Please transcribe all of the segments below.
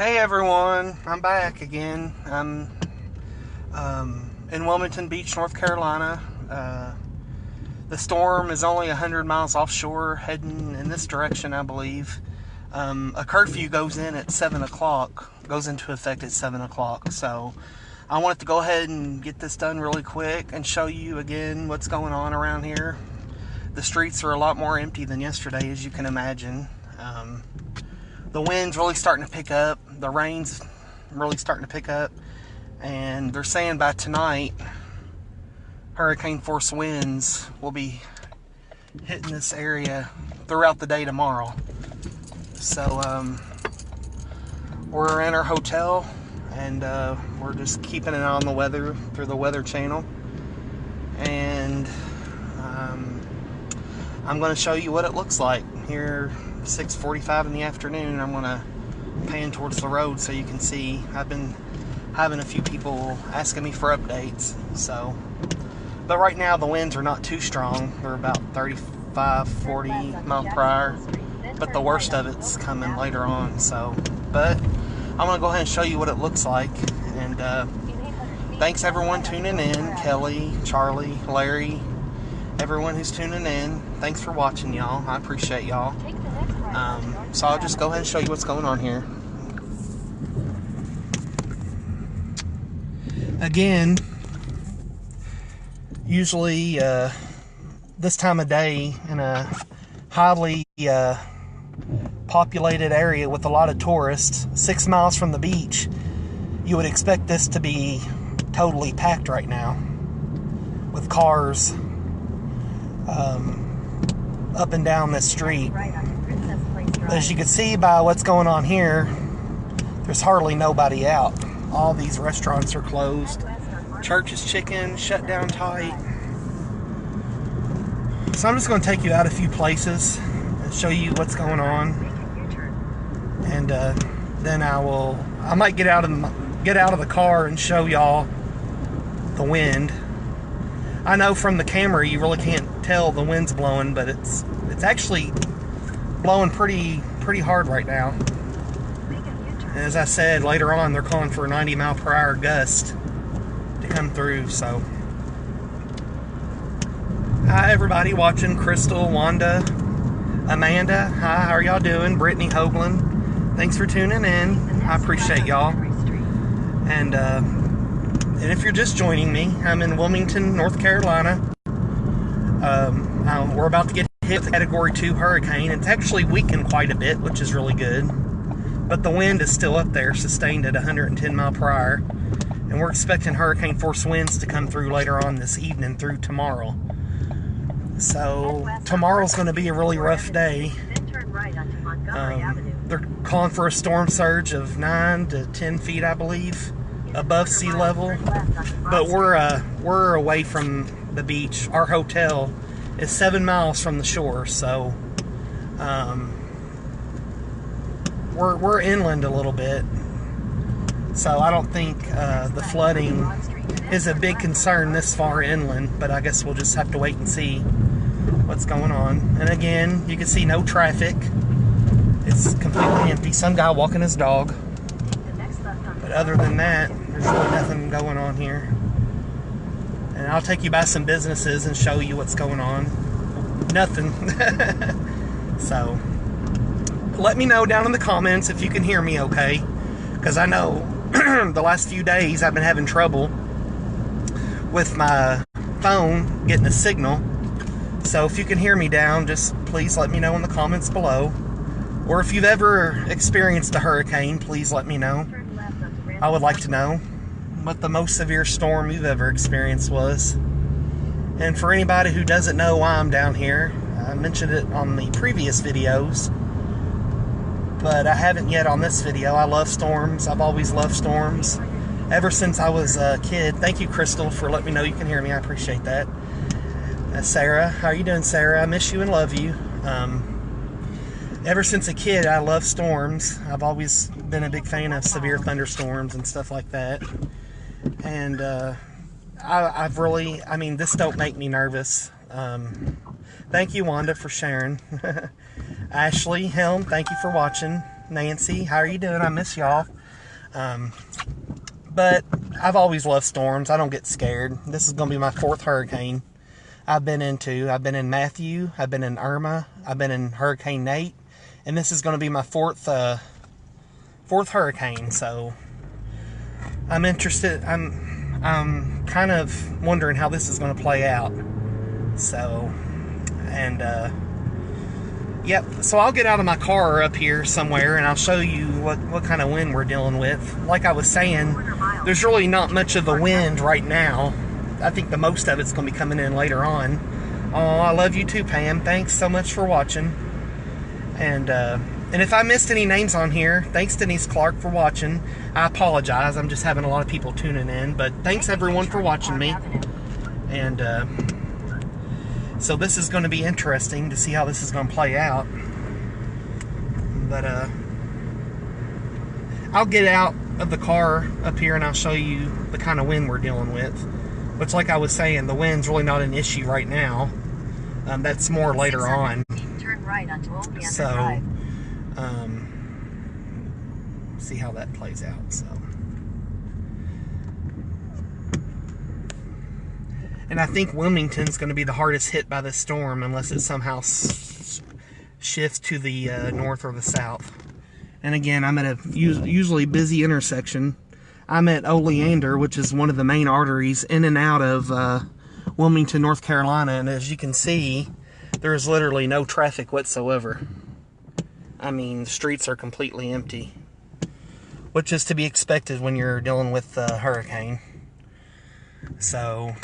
Hey everyone, I'm back again. I'm in Wilmington Beach, North Carolina. The storm is only 100 miles offshore, heading in this direction, I believe. A curfew goes into effect at 7 o'clock. So I wanted to go ahead and get this done really quick and show you again what's going on around here. The streets are a lot more empty than yesterday, as you can imagine. The wind's really starting to pick up. The rain's really starting to pick up. And they're saying by tonight, hurricane force winds will be hitting this area throughout the day tomorrow. So we're in our hotel and we're just keeping an eye on the weather through the Weather Channel. And I'm going to show you what it looks like here. 6:45 in the afternoon. I'm going to pan towards the road so you can see. I've been having a few people asking me for updates. So, but right now the winds are not too strong. They're about 35, 40 mile per hour. But the worst of it's coming later on. So, but I'm going to go ahead and show you what it looks like. And thanks everyone tuning in. Kelly, Charlie, Larry, everyone who's tuning in. Thanks for watching, y'all. I appreciate y'all. So I'll just go ahead and show you what's going on here. Again, usually this time of day in a highly populated area with a lot of tourists, 6 miles from the beach, you would expect this to be totally packed right now with cars up and down this street. But as you can see by what's going on here, there's hardly nobody out. All these restaurants are closed. Church's Chicken shut down tight. So I'm just going to take you out a few places and show you what's going on. And then I might get out of the car and show y'all the wind. I know from the camera you really can't tell the wind's blowing, but it's actually blowing pretty hard right now. And as I said, later on they're calling for a 90 mile per hour gust to come through. So hi everybody watching. Crystal, Wanda, Amanda, hi, how are y'all doing? Brittany Hoagland, thanks for tuning in. I appreciate y'all. And if you're just joining me, I'm in Wilmington, North Carolina. We're about to get hit with a Category 2 hurricane. It's actually weakened quite a bit, which is really good. But the wind is still up there, sustained at 110 mile per hour. And we're expecting hurricane force winds to come through later on this evening through tomorrow. So tomorrow's going to be a really rough day. They're calling for a storm surge of 9 to 10 feet, I believe, above sea level. But we're away from the beach. Our hotel is 7 miles from the shore, so we're inland a little bit. So I don't think the flooding is a big concern this far inland, but I guess we'll just have to wait and see what's going on. And again, you can see no traffic. It's completely empty. Some guy walking his dog. But other than that, there's really nothing going on here. And I'll take you by some businesses and show you what's going on. Nothing. So, let me know down in the comments if you can hear me okay. Because I know the last few days I've been having trouble with my phone getting a signal. So if you can hear me down, just please let me know in the comments below. Or if you've ever experienced a hurricane, please let me know. I would like to know what the most severe storm you've ever experienced was. And for anybody who doesn't know why I'm down here, I mentioned it on the previous videos, but I haven't yet on this video. I love storms. I've always loved storms ever since I was a kid. Thank you, Crystal, for letting me know you can hear me. I appreciate that. Sarah, how are you doing, Sarah? I miss you and love you. Ever since a kid, I love storms. I've always been a big fan of severe thunderstorms and stuff like that. And this don't make me nervous. Thank you, Wanda, for sharing. Ashley Helm, thank you for watching. Nancy. How are you doing? I miss y'all. But I've always loved storms. I don't get scared. This is going to be my 4th hurricane I've been into. I've been in Matthew. I've been in Irma. I've been in Hurricane Nate. And this is going to be my fourth hurricane. So I'm interested. I'm kind of wondering how this is going to play out. So, and yep. So I'll get out of my car up here somewhere, and I'll show you what kind of wind we're dealing with. Like I was saying, there's really not much of the wind right now. I think the most of it's going to be coming in later on. Oh, I love you too, Pam. Thanks so much for watching. And if I missed any names on here, thanks Denise Clark for watching. I apologize. I'm just having a lot of people tuning in. But thanks everyone for watching me. And so this is going to be interesting to see how this is going to play out. But I'll get out of the car up here and I'll show you the kind of wind we're dealing with. Which, like I was saying, the wind's really not an issue right now. That's more later on. Turn right onto Old Panther So, Drive. see how that plays out. So, and I think Wilmington's going to be the hardest hit by this storm, unless it somehow shifts to the north or the south. And again, I'm at a usually busy intersection. I'm at Oleander, which is one of the main arteries in and out of Wilmington, North Carolina. And as you can see, there is literally no traffic whatsoever. I mean, the streets are completely empty, which is to be expected when you're dealing with a hurricane. So,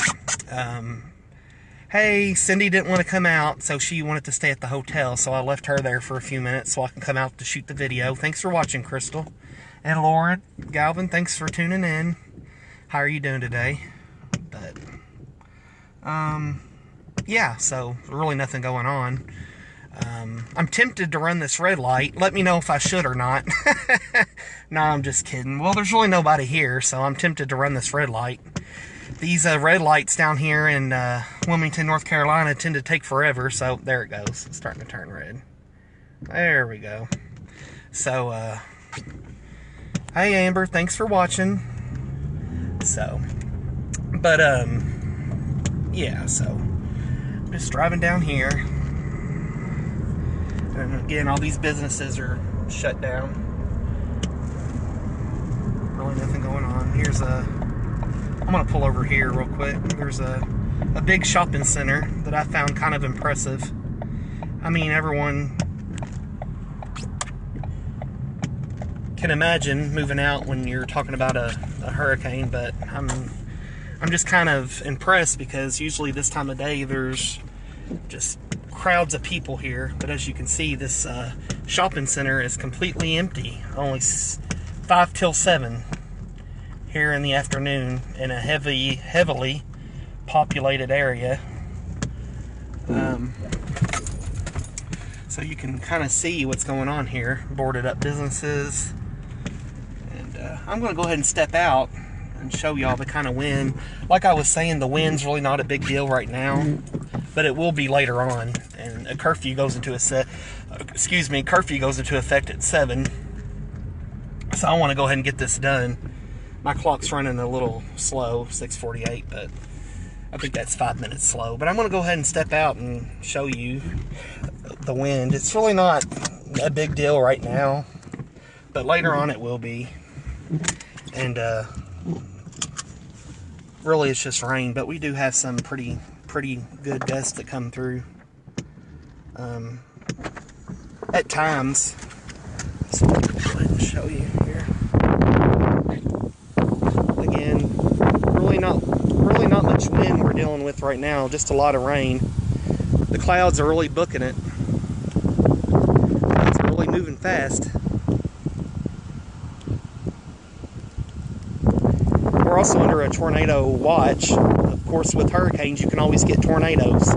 hey, Cindy didn't want to come out, so she wanted to stay at the hotel. So I left her there for a few minutes so I can come out to shoot the video. Thanks for watching, Crystal. And Lauren, Galvin, thanks for tuning in. How are you doing today? But, yeah, so really nothing going on. I'm tempted to run this red light. Let me know if I should or not. No, I'm just kidding. Well, there's really nobody here, so I'm tempted to run this red light. These red lights down here in Wilmington, North Carolina tend to take forever, so there it goes. It's starting to turn red. There we go. So, hey Amber, thanks for watching. So, but yeah, so I'm just driving down here, and again, all these businesses are shut down. Really nothing going on. Here's I'm gonna pull over here real quick. There's a big shopping center that I found kind of impressive. I mean, everyone can imagine moving out when you're talking about a hurricane, but I'm just kind of impressed because usually this time of day there's just crowds of people here, but as you can see, this shopping center is completely empty. Only 5 till 7 here in the afternoon in a heavily populated area. So you can kind of see what's going on here. Boarded up businesses. I'm going to go ahead and step out and show y'all the kind of wind. Like I was saying, the wind's really not a big deal right now, but it will be later on. And a curfew goes into curfew goes into effect at 7. So I want to go ahead and get this done. My clock's running a little slow, 6:48, but I think that's 5 minutes slow. But I'm going to go ahead and step out and show you the wind. It's really not a big deal right now, but later on it will be. And really it's just rain, but we do have some pretty good gusts that come through at times. So I'll go ahead and show you here. Again, really not much wind we're dealing with right now, just a lot of rain. The clouds are really booking it. Clouds are really moving fast. We're also under a tornado watch. Of course, with hurricanes, you can always get tornadoes.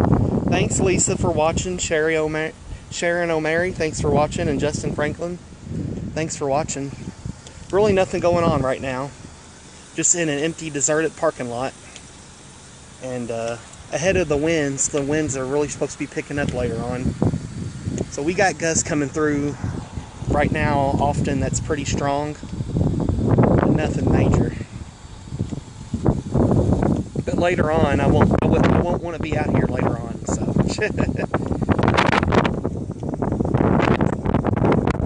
Thanks, Lisa, for watching. Sharon O'Mary, thanks for watching. And Justin Franklin, thanks for watching. Really nothing going on right now. Just in an empty, deserted parking lot. And ahead of the winds are really supposed to be picking up later on. So we got gusts coming through right now, often that's pretty strong, but nothing major. But later on, I won't want to be out here later on. So,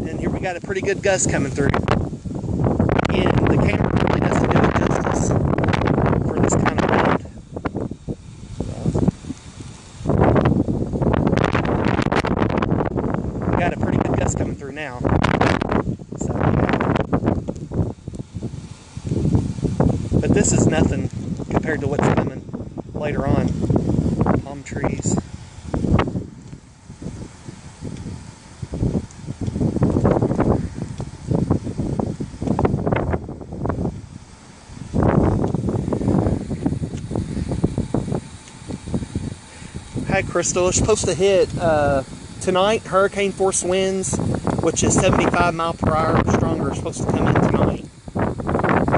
and here we got a pretty good gust coming through. Again, the camera really doesn't do it justice for this kind of wind. We got a pretty good gust coming through now. So, yeah. But this is nothing compared to what's coming later on. Palm trees. Hi Crystal, it's supposed to hit tonight, hurricane force winds, which is 75 mile per hour or stronger, is supposed to come in tonight.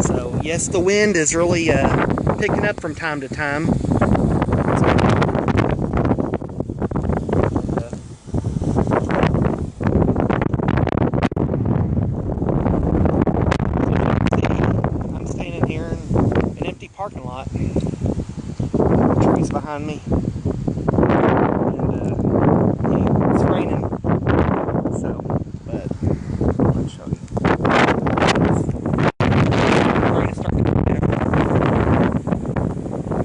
So yes, the wind is really picking up from time to time. I'm standing here in an empty parking lot. Trees behind me. It's raining, so, but I'll show you. Rain is starting to come down.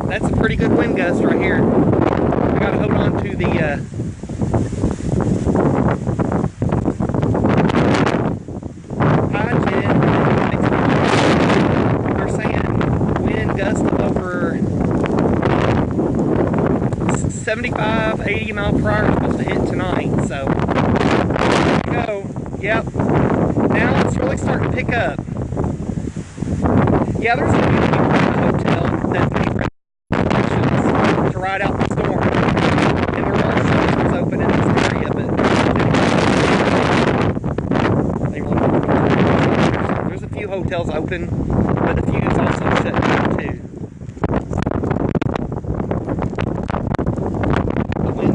That's a pretty good wind gust right here. I gotta hold on to the Jen. They're saying wind gust of over 75, 80 mile per hour is supposed to hit tonight, so there you go. Yep. Now it's really starting to pick up. Yeah, there's a hotel that made reservations to ride out the storm. And there are shelters open in this area, but they really don't. There's a few hotels open, but a few is also shut down too.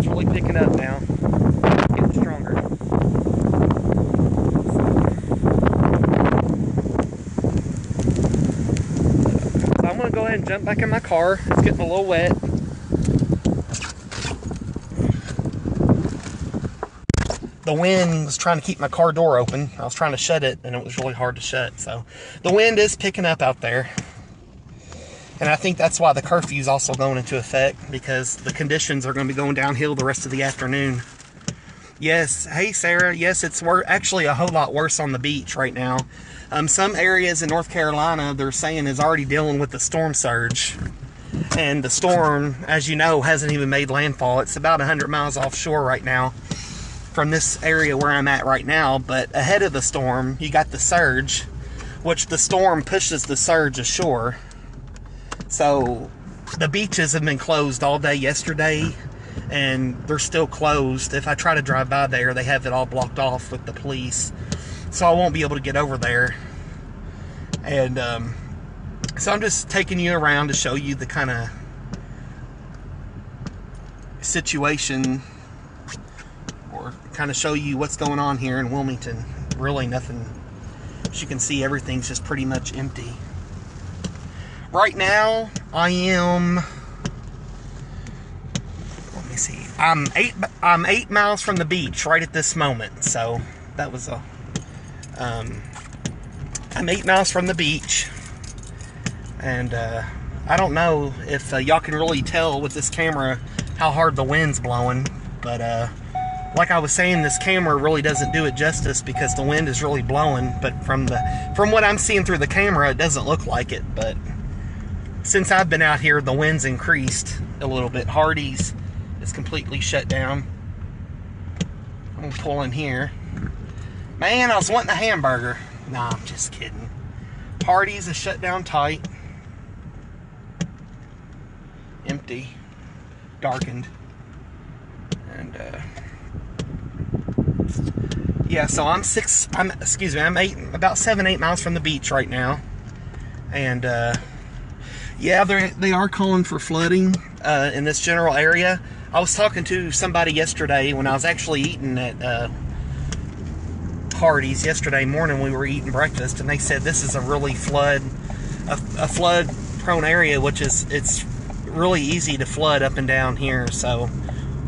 Really picking up now, getting stronger. So I'm going to go ahead and jump back in my car. It's getting a little wet. The wind was trying to keep my car door open. I was trying to shut it, and it was really hard to shut. So the wind is picking up out there. And I think that's why the curfew is also going into effect, because the conditions are going to be going downhill the rest of the afternoon. Yes, hey Sarah, yes, it's actually a whole lot worse on the beach right now. Some areas in North Carolina, they're saying, is already dealing with the storm surge. And the storm, as you know, hasn't even made landfall. It's about 100 miles offshore right now from this area where I'm at right now. But ahead of the storm, you got the surge, which the storm pushes the surge ashore. So the beaches have been closed all day yesterday, and they're still closed. If I try to drive by there, they have it all blocked off with the police, so I won't be able to get over there. And so I'm just taking you around to show you the kind of situation, or kind of show you what's going on here in Wilmington. Really nothing. As you can see, everything's just pretty much empty. Right now, I am, let me see, I'm 8 miles from the beach right at this moment. So that was a, I'm 8 miles from the beach, and I don't know if y'all can really tell with this camera how hard the wind's blowing, but like I was saying, this camera really doesn't do it justice because the wind is really blowing. But from what I'm seeing through the camera, it doesn't look like it. But since I've been out here, the wind's increased a little bit. Hardee's is completely shut down. I'm gonna pull in here. Man, I was wanting a hamburger. Nah, I'm just kidding. Hardee's is shut down tight. Empty. Darkened. And yeah, so I'm about 7-8 miles from the beach right now. And yeah, they are calling for flooding in this general area. I was talking to somebody yesterday when I was actually eating at Hardee's yesterday morning. We were eating breakfast, and they said this is a really a flood prone area, which is, it's really easy to flood up and down here, so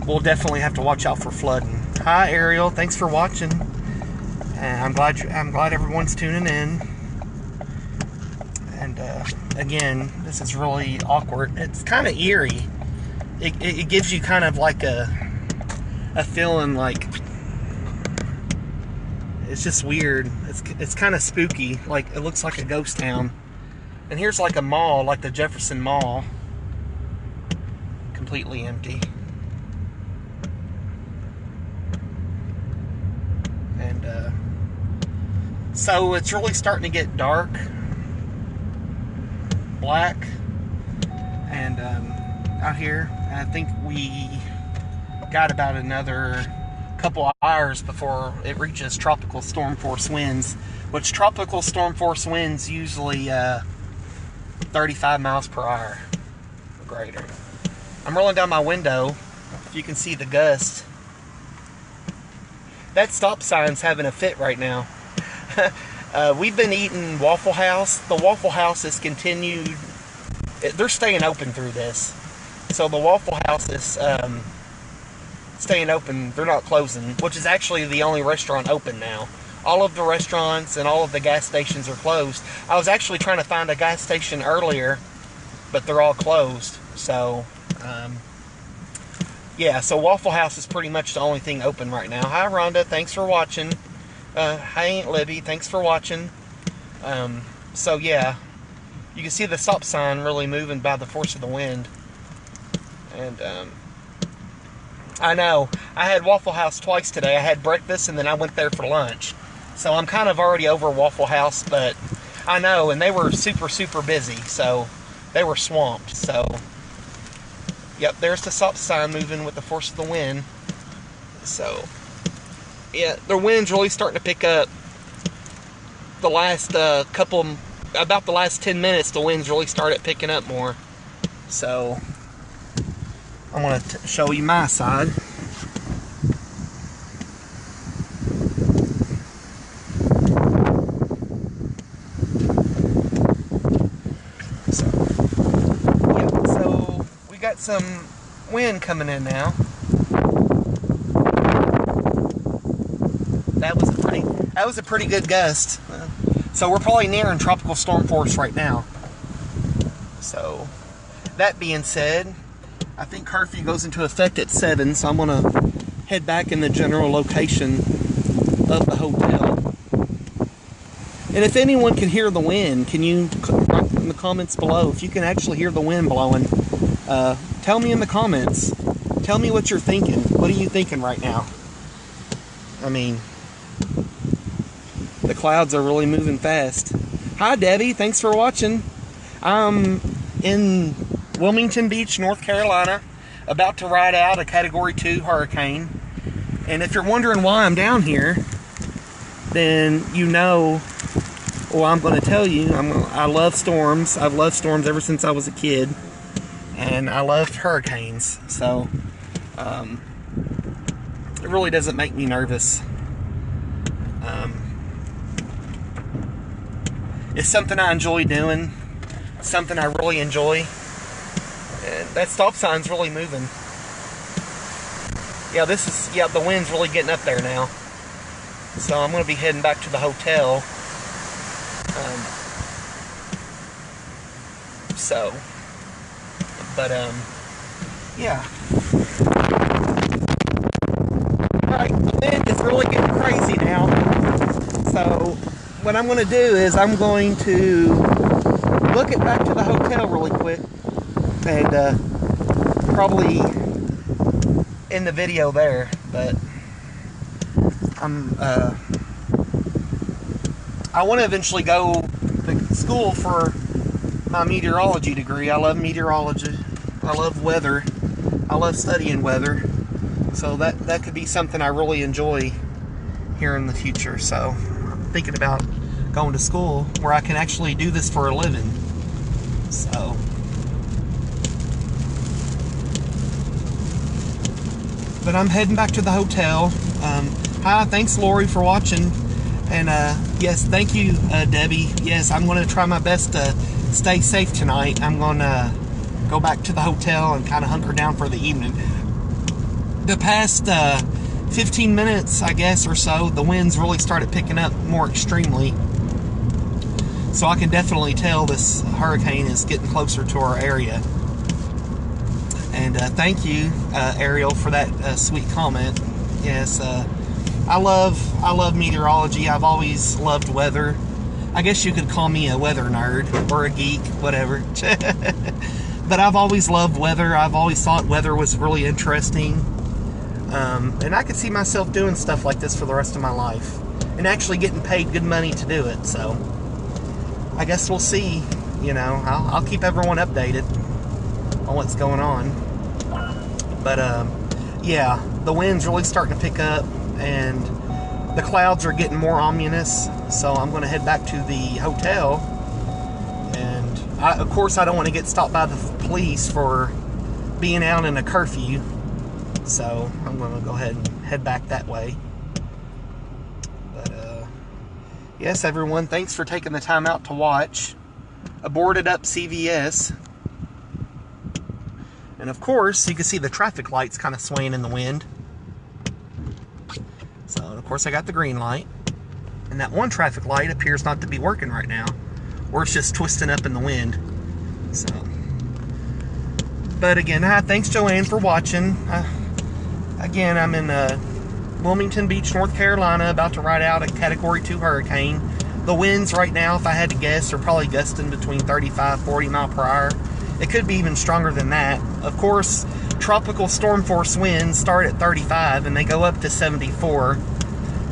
we'll definitely have to watch out for flooding. Hi Ariel, thanks for watching, and I'm glad everyone's tuning in. And again, this is really awkward. It's kind of eerie. It gives you kind of like a feeling like it's just weird. It's kind of spooky. Like, it looks like a ghost town. And here's like a mall, like the Jefferson Mall, completely empty. And so it's really starting to get dark, black, and out here. I think we got about another couple hours before it reaches tropical storm force winds, which tropical storm force winds usually 35 miles per hour or greater. I'm rolling down my window. If you can see the gust. That stop sign's having a fit right now. We've been eating Waffle House. The Waffle House has continued. They're staying open through this. So the Waffle House is staying open. They're not closing, which is actually the only restaurant open now. All of the restaurants and all of the gas stations are closed. I was actually trying to find a gas station earlier, but they're all closed. So, yeah, so Waffle House is pretty much the only thing open right now. Hi, Rhonda. Thanks for watching. Hi, Aunt Libby. Thanks for watching. So, yeah, you can see the stop sign really moving by the force of the wind. And, I know. I had Waffle House twice today. I had breakfast, and then I went there for lunch. So I'm kind of already over Waffle House, but I know, and they were super, super busy, so they were swamped. So, yep, there's the stop sign moving with the force of the wind. So, yeah, the wind's really starting to pick up. The last about the last 10 minutes, the wind's really started picking up more. So, I'm going to show you my side. So we got some wind coming in now. That was a pretty good gust. So we're probably nearing tropical storm force right now. So that being said, I think curfew goes into effect at 7, so I'm going to head back in the general location of the hotel. And if anyone can hear the wind, can you write in the comments below if you can actually hear the wind blowing? Tell me in the comments. Tell me what you're thinking. What are you thinking right now? I mean, the clouds are really moving fast. Hi, Debbie. Thanks for watching. I'm in Wilmington Beach, North Carolina, about to ride out a Category 2 hurricane. And if you're wondering why I'm down here, then you know, well, I'm going to tell you, I love storms. I've loved storms ever since I was a kid. And I loved hurricanes. So, it really doesn't make me nervous. It's something I enjoy doing. Something I really enjoy. And that stop sign's really moving. Yeah, the wind's really getting up there now. So I'm going to be heading back to the hotel. Yeah. Alright, the wind is really getting crazy now. So, what I'm going to do is I'm going to book it back to the hotel really quick. And probably end the video there. But I want to eventually go to school for my meteorology degree. I love meteorology. I love weather. I love studying weather. So that could be something I really enjoy here in the future. So I'm thinking about going to school where I can actually do this for a living. So but I'm heading back to the hotel. Hi, thanks Lori for watching. And yes, thank you, Debbie. Yes, I'm going to try my best to stay safe tonight. I'm going to go back to the hotel and kind of hunker down for the evening. The past 15 minutes, I guess, or so, the winds really started picking up more extremely. So I can definitely tell this hurricane is getting closer to our area. And thank you, Ariel, for that sweet comment. Yes, I love meteorology. I've always loved weather. I guess you could call me a weather nerd or a geek, whatever. But I've always loved weather. I've always thought weather was really interesting. And I could see myself doing stuff like this for the rest of my life. And actually getting paid good money to do it. So I guess we'll see. You know, I'll keep everyone updated on what's going on. But yeah, the wind's really starting to pick up. And the clouds are getting more ominous. So I'm going to head back to the hotel. And of course I don't want to get stopped by the police for being out in a curfew. So I'm going to go ahead and head back that way. But yes, everyone, thanks for taking the time out to watch a boarded up CVS. And of course, you can see the traffic lights kind of swaying in the wind. So, of course, I got the green light. And that one traffic light appears not to be working right now. Or it's just twisting up in the wind. So, but again, thanks, Joanne, for watching. Again, I'm in Wilmington Beach, North Carolina, about to ride out a Category 2 hurricane. The winds right now, if I had to guess, are probably gusting between 35, 40 mile per hour. It could be even stronger than that. Of course, tropical storm force winds start at 35 and they go up to 74.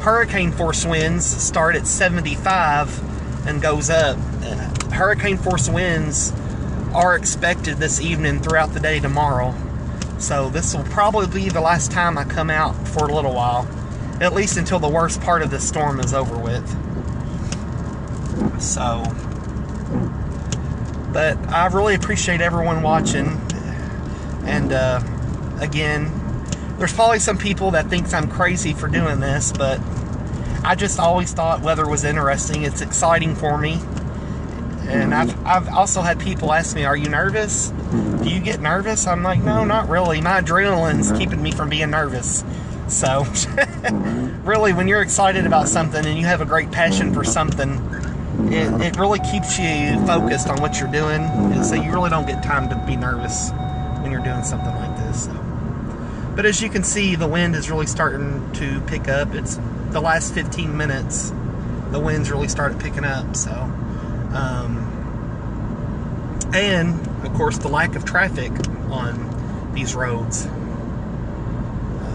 Hurricane force winds start at 75 and goes up. Hurricane force winds are expected this evening throughout the day tomorrow. So this will probably be the last time I come out for a little while. At least until the worst part of the storm is over with. So, but I really appreciate everyone watching. And again, there's probably some people that thinks I'm crazy for doing this, but I just always thought weather was interesting. It's exciting for me. And I've also had people ask me, are you nervous? Do you get nervous? I'm like, no, not really. My adrenaline's keeping me from being nervous. So, really, when you're excited about something and you have a great passion for something, it really keeps you focused on what you're doing. And so you really don't get time to be nervous when you're doing something like this. So. But as you can see, the wind is really starting to pick up. It's the last 15 minutes, the winds really started picking up. So, and of course, the lack of traffic on these roads.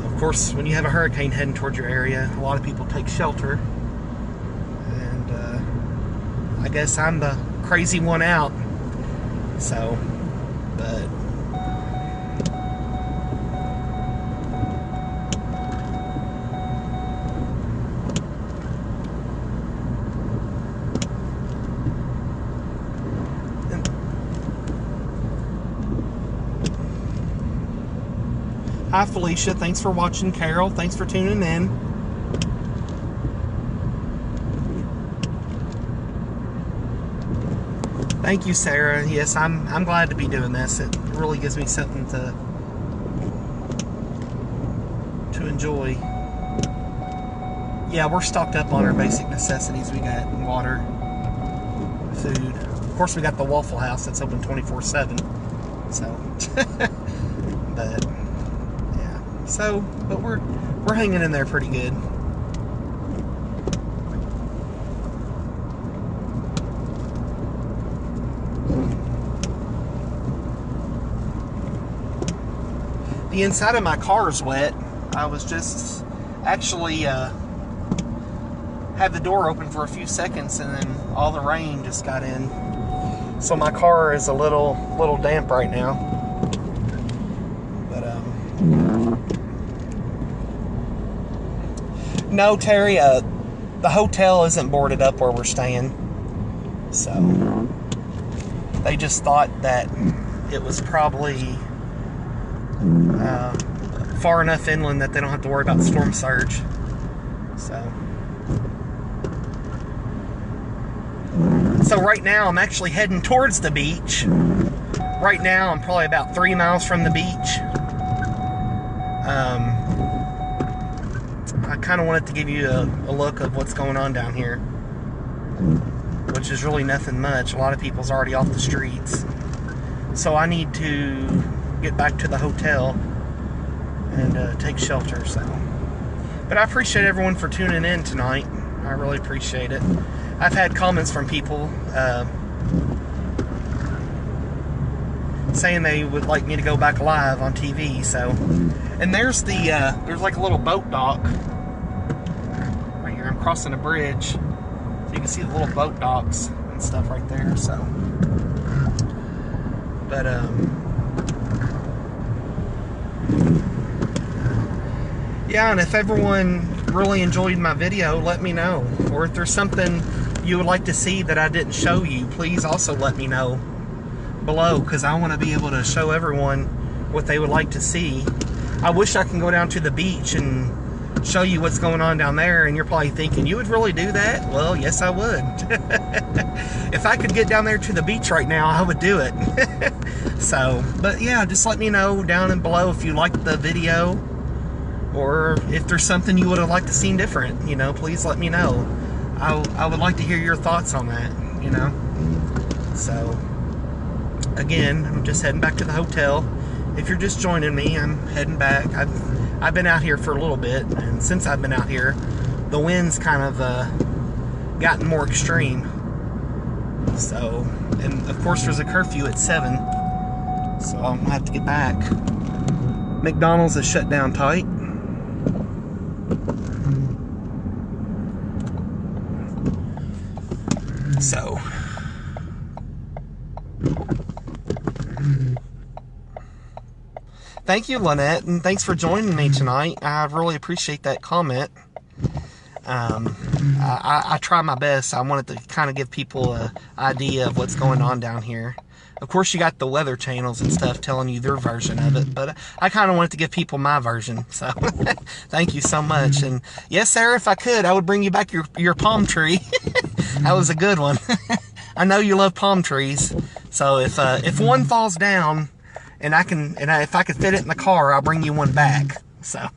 Of course, when you have a hurricane heading towards your area, a lot of people take shelter. And I guess I'm the crazy one out. So, but hi, Felicia. Thanks for watching. Carol, thanks for tuning in. Thank you, Sarah. Yes, I'm glad to be doing this. It really gives me something to enjoy. Yeah, we're stocked up on our basic necessities. We got water, food. Of course, we got the Waffle House that's open 24/7. So, but. So, but we're hanging in there pretty good. The inside of my car is wet. I was just actually had the door open for a few seconds, and then all the rain just got in. So my car is a little damp right now. But no, Terry, the hotel isn't boarded up where we're staying. So, they just thought that it was probably far enough inland that they don't have to worry about storm surge. So, So right now I'm actually heading towards the beach. Right now I'm probably about 3 miles from the beach. I kind of wanted to give you a look of what's going on down here, which is really nothing much. A lot of people's already off the streets. So I need to get back to the hotel and take shelter. So, but I appreciate everyone for tuning in tonight. I really appreciate it. I've had comments from people saying they would like me to go back live on TV. So, and there's there's like a little boat dock right here. I'm crossing a bridge, so you can see the little boat docks and stuff right there. So, but yeah, and if everyone really enjoyed my video, let me know. Or if there's something you would like to see that I didn't show you, please also let me know below, because I want to be able to show everyone what they would like to see. I wish I can go down to the beach and show you what's going on down there, and you're probably thinking, you would really do that? Well, yes, I would. If I could get down there to the beach right now, I would do it. So, but yeah, just let me know down and below if you liked the video, or if there's something you would have liked to see different, you know, please let me know. I would like to hear your thoughts on that, you know. So, again, I'm just heading back to the hotel. If you're just joining me, I'm heading back. I've been out here for a little bit, and since I've been out here, the wind's kind of gotten more extreme. So, and of course there's a curfew at 7, so I'm gonna have to get back. McDonald's is shut down tight. So, thank you, Lynette, and thanks for joining me tonight. I really appreciate that comment. I try my best. I wanted to kind of give people an idea of what's going on down here. Of course, you got the weather channels and stuff telling you their version of it, but I kind of wanted to give people my version. So, thank you so much. And yes, Sarah, if I could, I would bring you back your palm tree. That was a good one. I know you love palm trees, so if one falls down, and if I could fit it in the car, I'll bring you one back. So,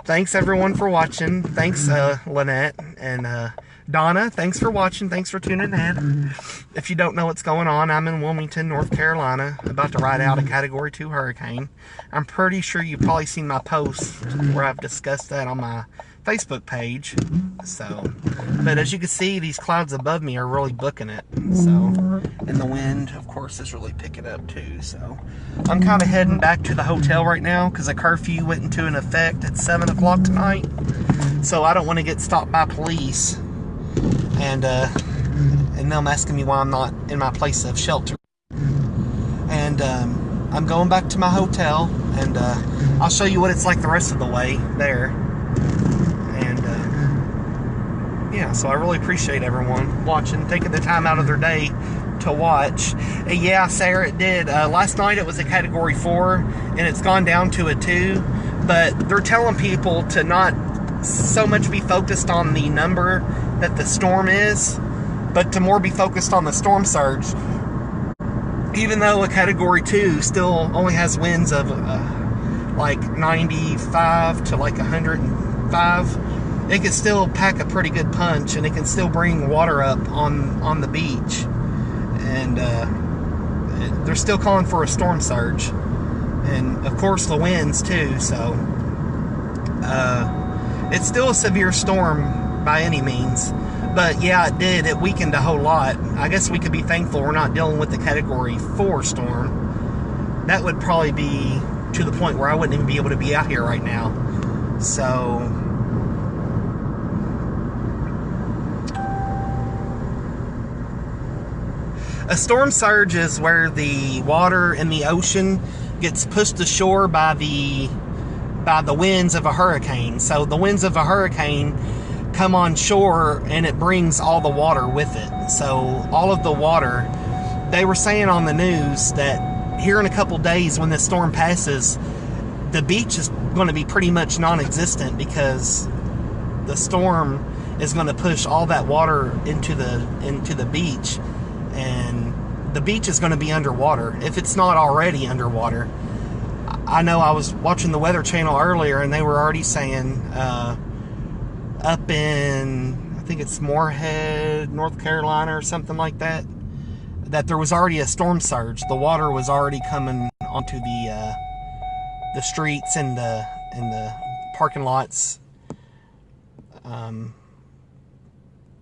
thanks everyone for watching. Thanks, Lynette and Donna. Thanks for watching. Thanks for tuning in. If you don't know what's going on, I'm in Wilmington, North Carolina, about to ride out a Category 2 hurricane. I'm pretty sure you've probably seen my post where I've discussed that on my Facebook page. So, but as you can see, these clouds above me are really booking it. So, and the wind, of course, is really picking up too. So, I'm kind of heading back to the hotel right now because a curfew went into an effect at 7 o'clock tonight. So I don't want to get stopped by police and them asking me why I'm not in my place of shelter. And I'm going back to my hotel, and I'll show you what it's like the rest of the way there. And yeah, so I really appreciate everyone watching, taking the time out of their day to watch. Yeah, Sarah, it did. Last night it was a Category 4, and it's gone down to a 2. But they're telling people to not so much be focused on the number that the storm is, but to more be focused on the storm surge. Even though a Category 2 still only has winds of like 95 to like 105, it can still pack a pretty good punch, and it can still bring water up on the beach. And they're still calling for a storm surge, and of course the winds too. So it's still a severe storm by any means. But yeah, it weakened a whole lot. I guess we could be thankful we're not dealing with the Category 4 storm. That would probably be to the point where I wouldn't even be able to be out here right now. So a storm surge is where the water in the ocean gets pushed ashore by the winds of a hurricane. So the winds of a hurricane come on shore, and it brings all the water with it. So all of the water, they were saying on the news that here in a couple days when this storm passes, the beach is going to be pretty much non-existent because the storm is going to push all that water into the beach, and the beach is going to be underwater if it's not already underwater. I know I was watching the Weather Channel earlier, and they were already saying up in, I think it's Moorhead, North Carolina or something like that, that there was already a storm surge. The water was already coming onto the streets and the parking lots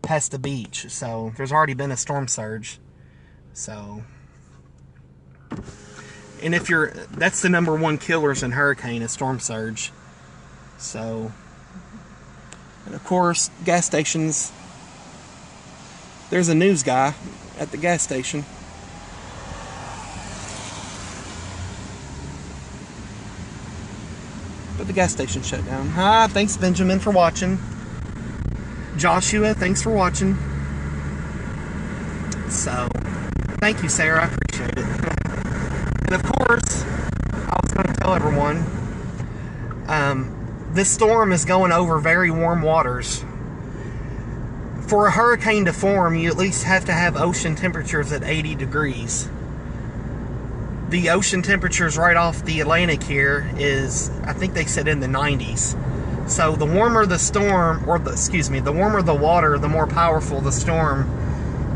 past the beach. So there's already been a storm surge. So, and if that's the number one killers in hurricane, is storm surge. So, and of course, gas stations. There's a news guy at the gas station. But the gas station shut down. Hi, thanks Benjamin for watching. Joshua, thanks for watching. So, thank you, Sarah. I appreciate it. And of course, I was going to tell everyone, this storm is going over very warm waters. For a hurricane to form, you at least have to have ocean temperatures at 80 degrees. The ocean temperatures right off the Atlantic here is, I think they said, in the 90s. So the warmer the storm, the warmer the water, the more powerful the storm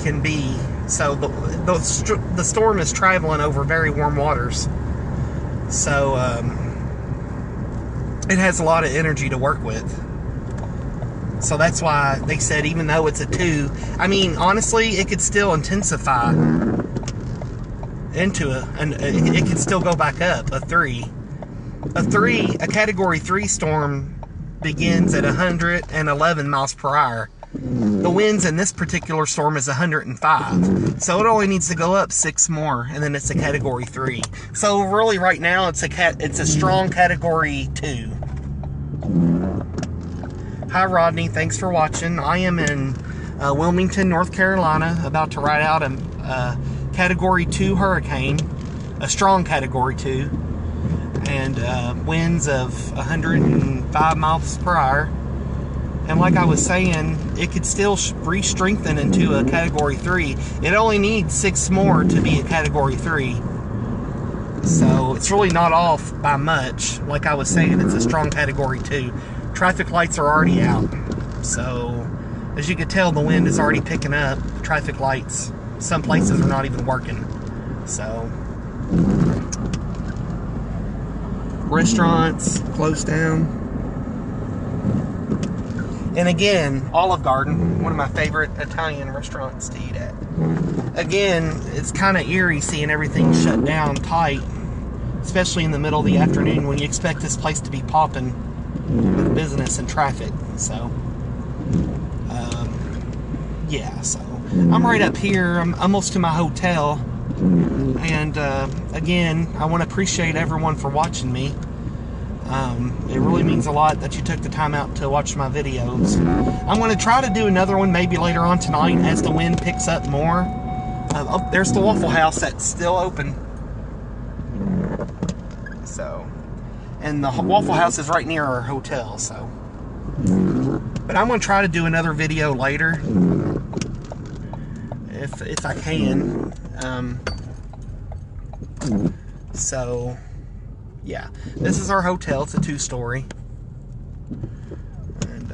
can be. So the storm is traveling over very warm waters. So it has a lot of energy to work with. So that's why they said, even though it's a 2, I mean, honestly, it could still intensify into it could still go back up, a 3. A category 3 storm begins at 111 miles per hour. The winds in this particular storm is 105. So it only needs to go up 6 more, and then it's a category 3. So really right now it's a strong category 2. Hi Rodney, thanks for watching. I am in Wilmington, North Carolina, about to ride out a category 2 hurricane, a strong category 2, and winds of 105 miles per hour. And like I was saying, it could still re-strengthen into a category 3. It only needs 6 more to be a category 3. So it's really not off by much. Like I was saying, it's a strong category 2. Traffic lights are already out. So as you can tell, the wind is already picking up. Traffic lights, some places are not even working. So restaurants closed down. And again, Olive Garden, one of my favorite Italian restaurants to eat at. Again, it's kind of eerie seeing everything shut down tight, especially in the middle of the afternoon when you expect this place to be popping with business and traffic. So, yeah, so I'm right up here. I'm almost to my hotel. And again, I want to appreciate everyone for watching me. It really means a lot that you took the time out to watch my videos. I'm going to try to do another one maybe later on tonight as the wind picks up more. Oh, there's the Waffle House that's still open. So, and the Waffle House is right near our hotel, so. But I'm going to try to do another video later, if I can. So, yeah, this is our hotel. It's a 2-story. And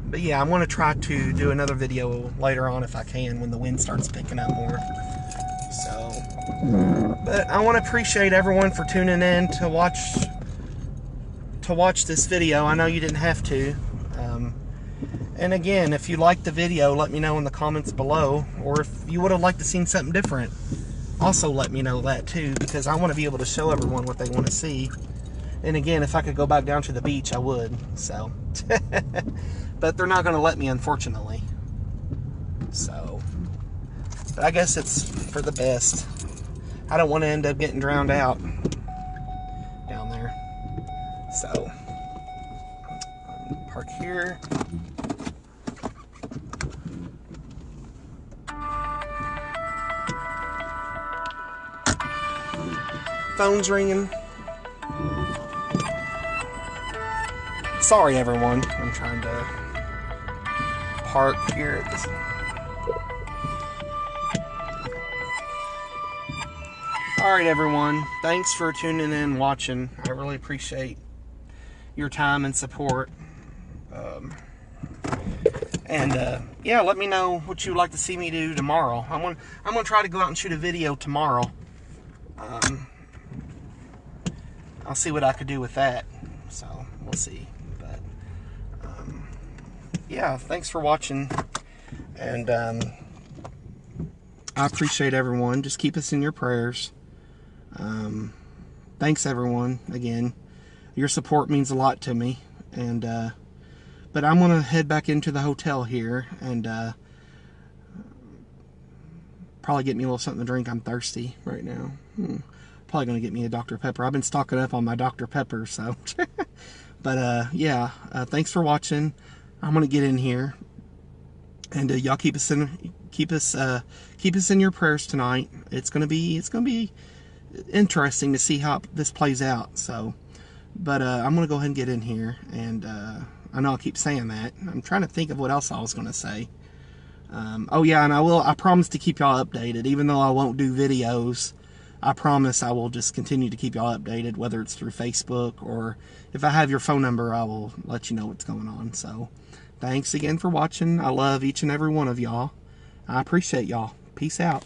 but yeah, I'm going to try to do another video later on if I can when the wind starts picking up more. So, but I want to appreciate everyone for tuning in to watch this video. I know you didn't have to. And again, if you liked the video, let me know in the comments below. Or if you would have liked to seen something different, also let me know that too, because I want to be able to show everyone what they want to see. And again, if I could go back down to the beach, I would. So, but they're not going to let me, unfortunately. So, but I guess it's for the best. I don't want to end up getting drowned out down there. So, park here. Phone's ringing. Sorry everyone, I'm trying to park here at this. Alright everyone, thanks for tuning in and watching. I really appreciate your time and support. Yeah, let me know what you would like to see me do tomorrow. I'm gonna try to go out and shoot a video tomorrow. I'll see what I could do with that. So we'll see. But yeah, thanks for watching, and I appreciate everyone. Just keep us in your prayers. Thanks everyone again. Your support means a lot to me, and but I'm gonna head back into the hotel here and probably get me a little something to drink. I'm thirsty right now. Probably gonna get me a Dr. Pepper. I've been stocking up on my Dr. Pepper, so but yeah, thanks for watching. I'm gonna get in here, and y'all keep us in your prayers tonight. It's gonna be interesting to see how this plays out. So, but I'm gonna go ahead and get in here, and I know I keep saying that. I'm trying to think of what else I was gonna say. Oh yeah, and I promise to keep y'all updated, even though I won't do videos. I promise I will just continue to keep y'all updated, whether it's through Facebook or if I have your phone number, I will let you know what's going on. So, thanks again for watching. I love each and every one of y'all. I appreciate y'all. Peace out.